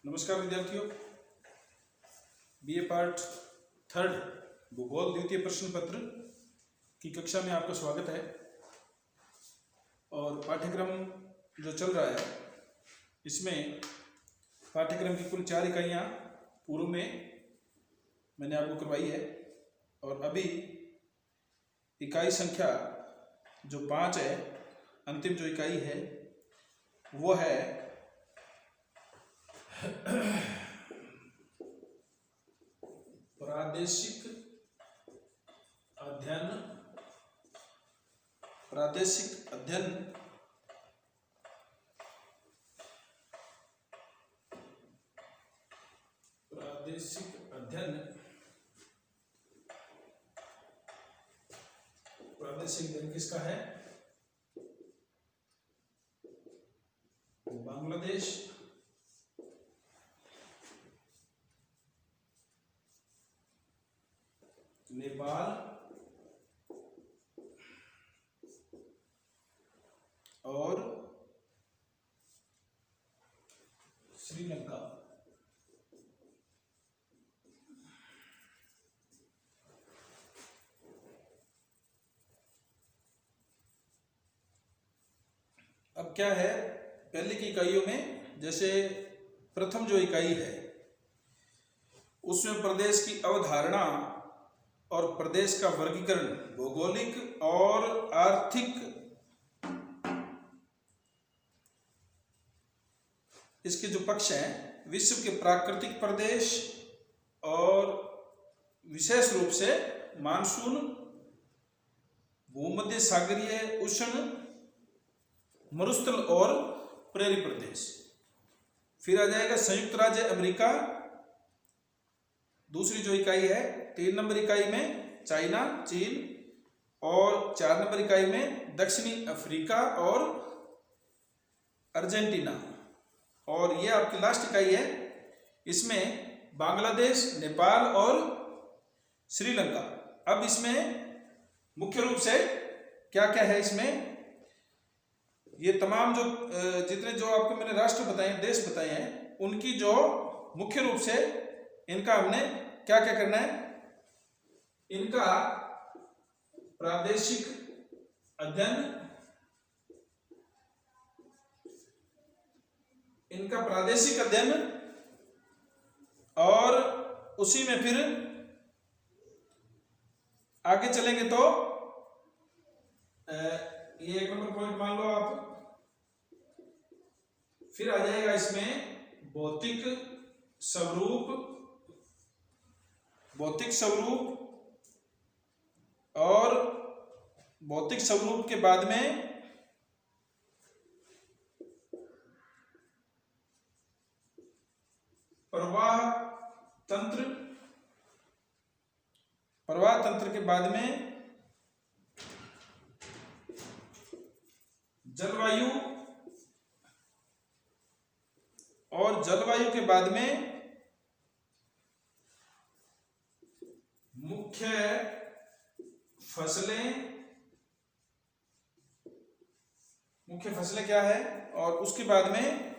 नमस्कार विद्यार्थियों, BA part third भूगोल द्वितीय प्रश्न पत्र की कक्षा में आपका स्वागत है। और पाठ्यक्रम जो चल रहा है इसमें पाठ्यक्रम की कुल 4 इकाइयाँ पूर्व में मैंने आपको करवाई है और अभी इकाई संख्या जो 5 है, अंतिम जो इकाई है वो है प्रादेशिक अध्ययन प्रादेशिक अध्ययन किसका है? बांग्लादेश, नेपाल और श्रीलंका। अब क्या है, पहले की इकाइयों में जैसे प्रथम जो इकाई है उसमें प्रदेश की अवधारणा और प्रदेश का वर्गीकरण भौगोलिक और आर्थिक इसके जो पक्ष हैं, विश्व के प्राकृतिक प्रदेश और विशेष रूप से मानसून, भूमध्य सागरीय उष्ण मरुस्थल और प्रेरी प्रदेश। फिर आ जाएगा संयुक्त राज्य अमेरिका, दूसरी जो इकाई है। 3 नंबर इकाई में चाइना, चीन और 4 नंबर इकाई में दक्षिणी अफ्रीका और अर्जेंटीना। और ये आपकी लास्ट इकाई है, इसमें बांग्लादेश, नेपाल और श्रीलंका। अब इसमें मुख्य रूप से क्या क्या है, इसमें ये तमाम जो जितने जो आपको मैंने राष्ट्र बताए, देश बताए हैं, उनकी जो मुख्य रूप से इनका हमने क्या क्या करना है, इनका प्रादेशिक अध्ययन, और उसी में फिर आगे चलेंगे तो ये 1 नंबर पॉइंट मान लो आप। फिर आ जाएगा इसमें भौतिक स्वरूप, और भौतिक स्वरूप के बाद में प्रवाह तंत्र के बाद में जलवायु, और जलवायु के बाद में मुख्य फसलें क्या है, और उसके बाद में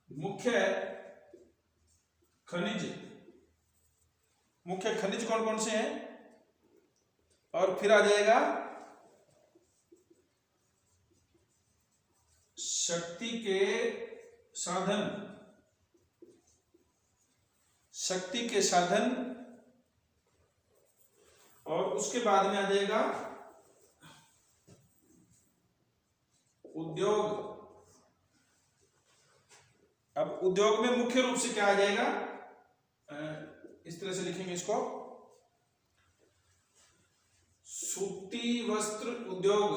मुख्य खनिज कौन कौन से हैं। और फिर आ जाएगा शक्ति के साधन, और उसके बाद में आ जाएगा उद्योग। अब उद्योग में मुख्य रूप से क्या आ जाएगा, इस तरह से लिखेंगे इसको, सूती वस्त्र उद्योग।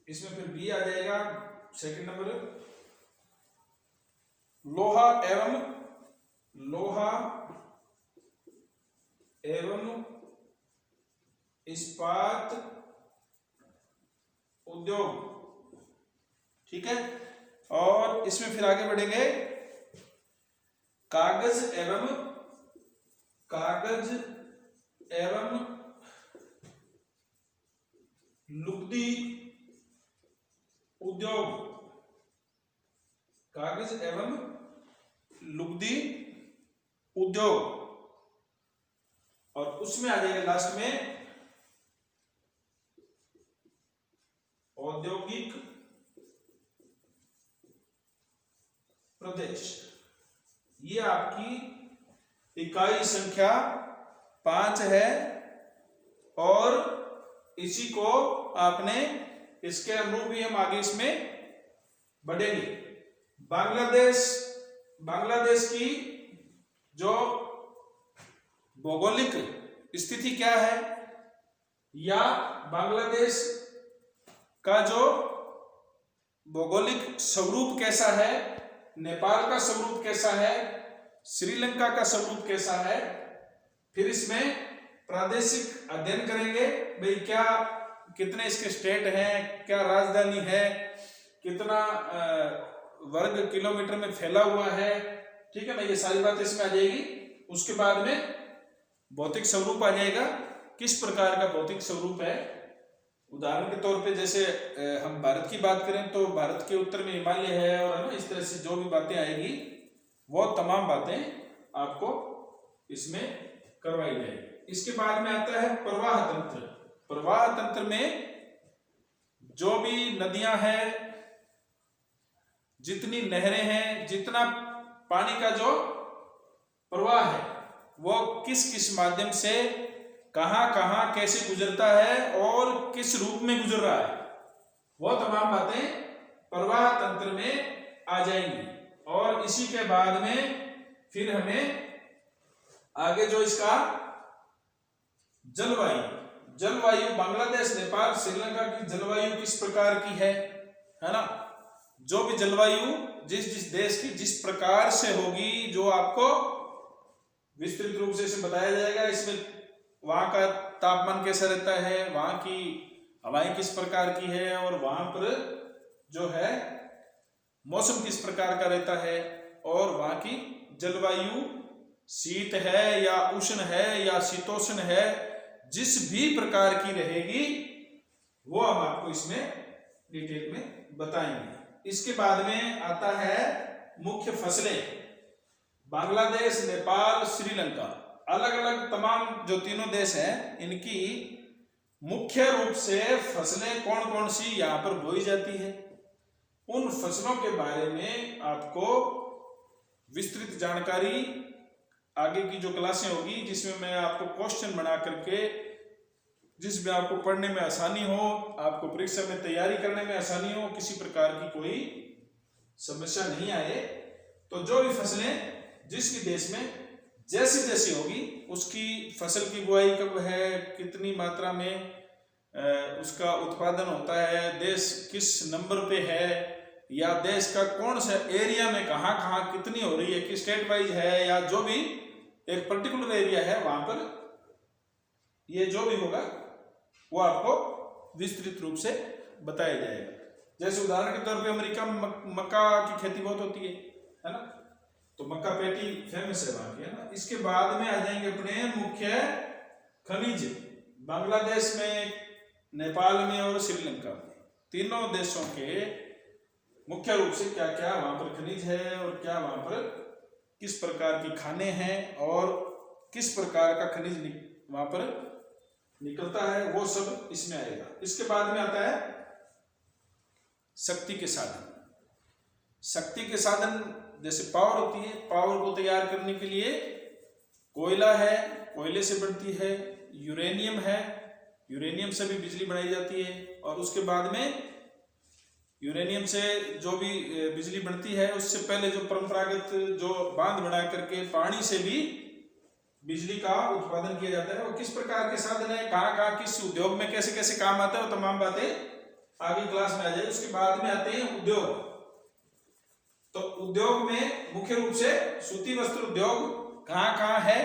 इसमें फिर बी आ जाएगा 2 नंबर। लोहा एवं इस्पात उद्योग, ठीक है। और इसमें फिर आगे बढ़ेंगे कागज एवं लुगदी उद्योग, कागज एवं लुगदी उद्योग, और उसमें आ जाएगा लास्ट में औद्योगिक प्रदेश। ये आपकी इकाई संख्या 5 है और इसी को आपने इसके अनुरूप ही हम आगे इसमें बढ़ेंगे। बांग्लादेश की जो भौगोलिक स्थिति क्या है या बांग्लादेश का जो भौगोलिक स्वरूप कैसा है, नेपाल का स्वरूप कैसा है, श्रीलंका का स्वरूप कैसा है, फिर इसमें प्रादेशिक अध्ययन करेंगे। भाई क्या कितने इसके स्टेट हैं, क्या राजधानी है, कितना वर्ग किलोमीटर में फैला हुआ है, ठीक है ना, ये सारी बातें इसमें आ जाएगी। उसके बाद में भौतिक स्वरूप आ जाएगा, किस प्रकार का भौतिक स्वरूप है। उदाहरण के तौर पे जैसे हम भारत की बात करें तो भारत के उत्तर में हिमालय है, और है ना, इस तरह से जो भी बातें आएगी वो तमाम बातें आपको इसमें करवाई जाएगी। इसके बाद में आता है प्रवाह तंत्र। प्रवाह तंत्र में जो भी नदियां हैं, जितनी नहरें हैं, जितना पानी का जो प्रवाह है वो किस किस माध्यम से कहां कहां कैसे गुजरता है और किस रूप में गुजर रहा है, वो तमाम बातें प्रवाह तंत्र में आ जाएंगी। और इसी के बाद में फिर हमें आगे जो इसका जलवायु बांग्लादेश, नेपाल, श्रीलंका की जलवायु किस प्रकार की है ना, जो भी जलवायु जिस देश की जिस प्रकार से होगी, जो आपको विस्तृत रूप से इसे बताया जाएगा। इसमें वहां का तापमान कैसा रहता है, वहां की हवाएं किस प्रकार की है, और वहां पर जो है मौसम किस प्रकार का रहता है, और वहां की जलवायु शीत है या उष्ण है या शीतोष्ण है, जिस भी प्रकार की रहेगी वो हम आपको इसमें डिटेल में बताएंगे। इसके बाद में आता है मुख्य फसलें। बांग्लादेश, नेपाल, श्रीलंका, अलग अलग तमाम जो तीनों देश हैं, इनकी मुख्य रूप से फसलें कौन कौन सी यहाँ पर बोई जाती है, उन फसलों के बारे में आपको विस्तृत जानकारी आगे की जो क्लासें होगी, जिसमें मैं आपको क्वेश्चन बना करके, जिसमें आपको पढ़ने में आसानी हो, आपको परीक्षा में तैयारी करने में आसानी हो, किसी प्रकार की कोई समस्या नहीं आए, तो जो भी फसलें जिस भी देश में जैसी जैसी होगी, उसकी फसल की बुआई कब है, कितनी मात्रा में उसका उत्पादन होता है, देश किस नंबर पे है, या देश का कौन सा एरिया में कहाँ कहाँ कितनी हो रही है, कि स्टेट वाइज है या जो भी एक पर्टिकुलर एरिया है, वहां पर ये जो भी होगा वो आपको विस्तृत रूप से बताया जाएगा। जैसे उदाहरण के तौर पे अमेरिका में मक्का की खेती बहुत होती है ना, तो मक्का पेटी फेमस है वहां की, है ना। इसके बाद में आ जाएंगे अपने मुख्य खनिज। बांग्लादेश में, नेपाल में और श्रीलंका में, तीनों देशों के मुख्य रूप से क्या क्या वहां पर खनिज है, और क्या वहां पर किस प्रकार की खाने हैं, और किस प्रकार का खनिज वहां पर निकलता है, वो सब इसमें आएगा। इसके बाद में आता है शक्ति के साधन। शक्ति के साधन जैसे पावर होती है, पावर को तैयार करने के लिए कोयला है, कोयले से बनती है, यूरेनियम है, यूरेनियम से भी बिजली बनाई जाती है, और उसके बाद में यूरेनियम से जो भी बिजली बनती है, उससे पहले जो परंपरागत जो बांध बना करके पानी से भी बिजली का उत्पादन किया जाता है। और किस प्रकार के साधन है, कहाँ कहाँ किस उद्योग में कैसे कैसे काम आता है, वो तमाम बातें आगे क्लास में आ जाए। उसके बाद में आते हैं उद्योग। तो उद्योग में मुख्य रूप से सूती वस्त्र उद्योग कहाँ कहाँ है,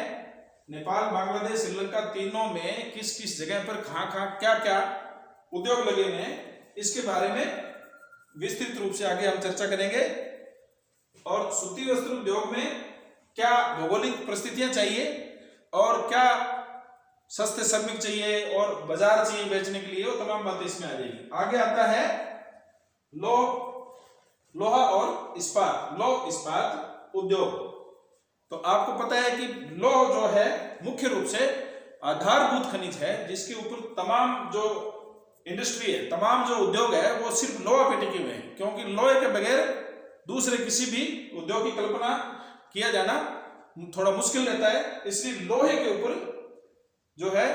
नेपाल, बांग्लादेश, श्रीलंका, तीनों में किस किस जगह पर कहाँ कहाँ क्या क्या उद्योग लगे हुए हैं, इसके बारे में विस्तृत रूप से आगे हम चर्चा करेंगे। और सूती वस्त्र उद्योग में क्या भौगोलिक परिस्थितियां चाहिए और क्या सस्ते श्रमिक चाहिए और बाजार चाहिए बेचने के लिए, वो तमाम बातें इसमें आ जाएगी। आगे आता है लोहा और इस्पात, लौह इस्पात उद्योग। तो आपको पता है कि लौह जो है मुख्य रूप से आधारभूत खनिज है, जिसके ऊपर तमाम जो इंडस्ट्री है, तमाम जो उद्योग है, वो सिर्फ लोहा पे टिके हुए हैं, क्योंकि लोहे के बगैर दूसरे किसी भी उद्योग की कल्पना किया जाना थोड़ा मुश्किल रहता है। इसलिए लोहे के ऊपर जो है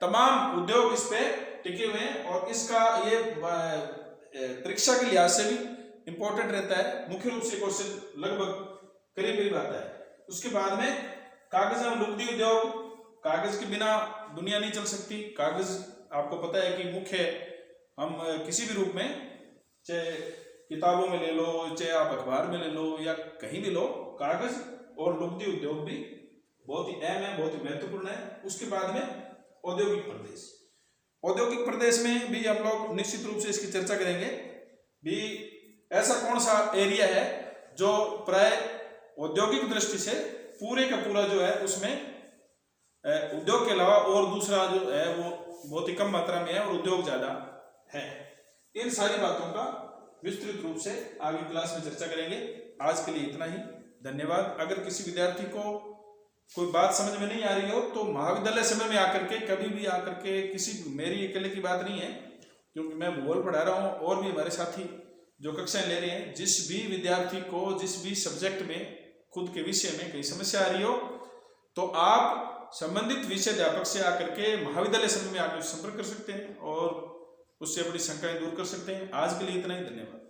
तमाम उद्योग इस पे टिके हुए हैं, और इसका ये परीक्षा के लिहाज से भी इंपॉर्टेंट रहता है। मुख्य रूप से क्वेश्चन लगभग करीब करीब आता है। उसके बाद में कागज एवं लुगदी उद्योग, कागज के बिना दुनिया नहीं चल सकती। कागज आपको पता है कि मुख्य, हम किसी भी रूप में, चाहे किताबों में ले लो, चाहे आप अखबार में ले लो, या कहीं भी लो, कागज और लुगदी उद्योग भी बहुत ही अहम है, बहुत ही महत्वपूर्ण है। उसके बाद में औद्योगिक प्रदेश, औद्योगिक प्रदेश में भी हम लोग निश्चित रूप से इसकी चर्चा करेंगे भी। ऐसा कौन सा एरिया है जो प्राय औद्योगिक दृष्टि से पूरे का पूरा जो है उसमें उद्योग के अलावा और दूसरा जो है वो बहुत ही कम मात्रा में है और उद्योग ज्यादा है। इन सारी बातों का विस्तृत रूप से आगे क्लास में चर्चा करेंगे। आज के लिए इतना ही, धन्यवाद। अगर किसी विद्यार्थी को कोई बात समझ में नहीं आ रही हो तो महाविद्यालय समय में आकर के, कभी भी आकर के, किसी, मेरी अकेले की बात नहीं है, क्योंकि मैं भूगोल पढ़ा रहा हूँ और भी हमारे साथी जो कक्षाएं ले रहे हैं, जिस भी विद्यार्थी को जिस भी सब्जेक्ट में, खुद के विषय में कहीं समस्या आ रही हो, तो आप संबंधित विषय अध्यापक से आकर के महाविद्यालय समय में आकर संपर्क कर सकते हैं और उससे अपनी शंकाएं दूर कर सकते हैं। आज के लिए इतना ही, धन्यवाद।